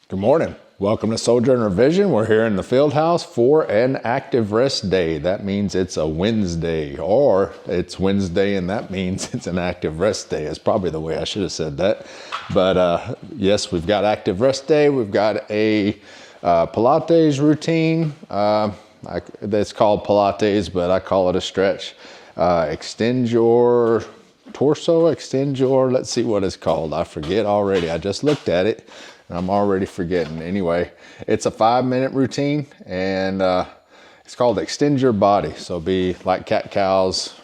Good morning. Welcome to Sojourner Vision. We're here in the field house for an active rest day. That means it's a Wednesday, or it's Wednesday and that means it's an active rest day. Is probably the way I should have said that. But yes, we've got active rest day. We've got a Pilates routine. It's called Pilates, but I call it a stretch. Extend your torso, extend your, let's see what it's called. I forget already. I just looked at it. I'm already forgetting. Anyway, it's a 5-minute routine, and it's called Extend Your Body. So be like cat cows,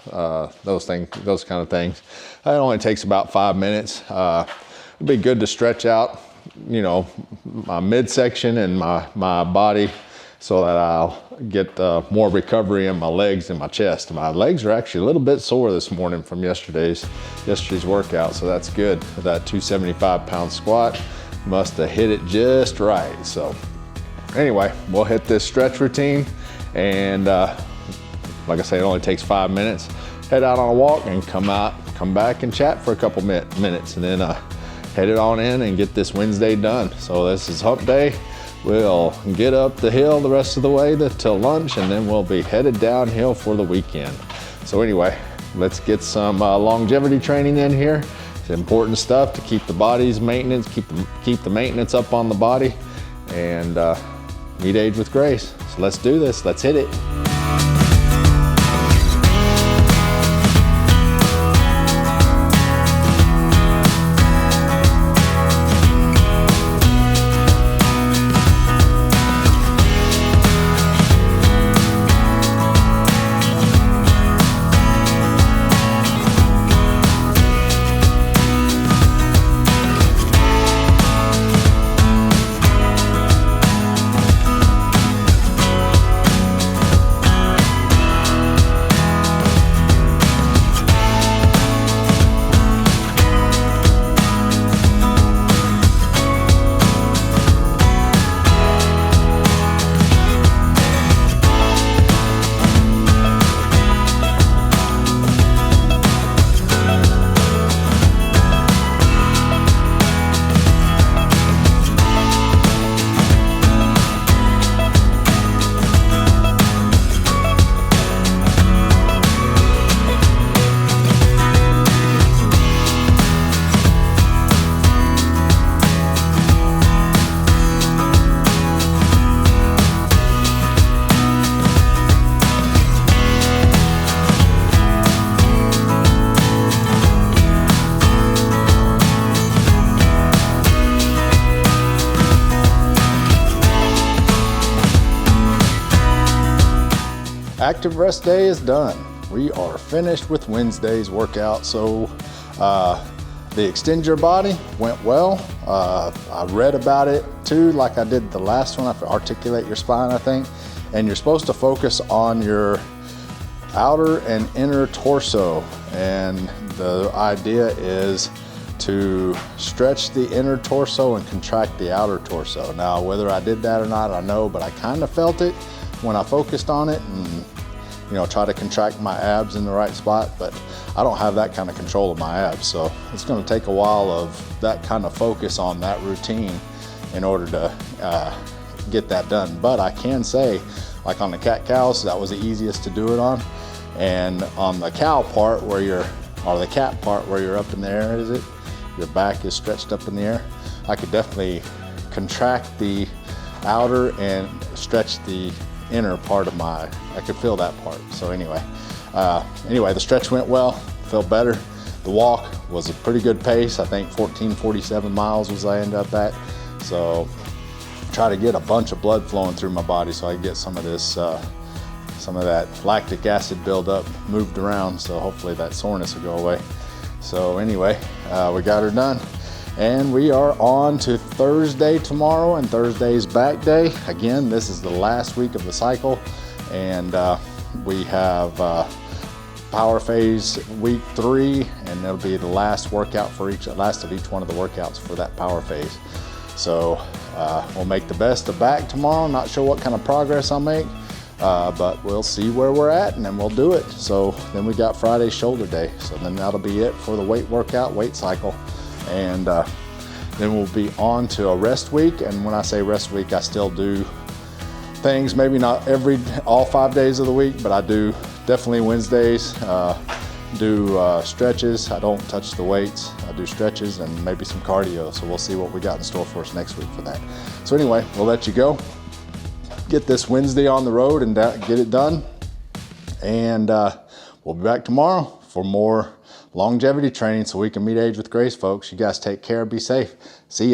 those kind of things. It only takes about 5 minutes. It'd be good to stretch out, you know, my midsection and my body, so that I'll get more recovery in my legs and my chest. My legs are actually a little bit sore this morning from yesterday's workout, so that's good. That 275-pound squat must have hit it just right. So anyway, we'll hit this stretch routine, and like I say, it only takes 5 minutes. Head out on a walk and come back and chat for a couple minutes, and then head it on in and get this Wednesday done. So this is hump day. We'll get up the hill the rest of the way till lunch, and then we'll be headed downhill for the weekend. So anyway, let's get some longevity training in here. It's important stuff to keep the body's maintenance, keep the maintenance up on the body, and meet age with grace. So let's do this. Let's hit it. Active rest day is done. We are finished with Wednesday's workout. So the Extend Your Body went well. I read about it too, like I did the last one. Articulate your spine, I think. And you're supposed to focus on your outer and inner torso. And the idea is to stretch the inner torso and contract the outer torso. Now, whether I did that or not, I know, but I kind of felt it when I focused on it, and try to contract my abs in the right spot, but I don't have that kind of control of my abs. So it's going to take a while of that kind of focus on that routine in order to get that done. But I can say, like on the cat cows, that was the easiest to do it on. And on the cow part or the cat part where you're up in the air, your back is stretched up in the air, I could definitely contract the outer and stretch the inner part of I could feel that part. So anyway, the stretch went well, felt better. The walk was a pretty good pace. I think 1447 miles was I ended up at. So try to get a bunch of blood flowing through my body so I can get some of that lactic acid buildup moved around. So hopefully that soreness will go away. So anyway, we got her done. And we are on to Thursday tomorrow, and Thursday's back day. Paragon. This is the last week of the cycle, and we have power phase week 3, and it'll be the last workout for last of each one of the workouts for that power phase. So we'll make the best of back tomorrow. Not sure what kind of progress I'll make, but we'll see where we're at, and then we'll do it. So then we got Friday shoulder day. So then that'll be it for the weight cycle. And Then we'll be on to a rest week. And when I say rest week, I still do things, maybe not all 5 days of the week, but I do definitely Wednesdays, do stretches. I don't touch the weights. I do stretches and maybe some cardio. So we'll see what we got in store for us next week for that. So anyway, we'll let you go. Get this Wednesday on the road and get it done. And we'll be back tomorrow for more longevity training so we can meet age with grace, folks. You guys take care, be safe. See ya.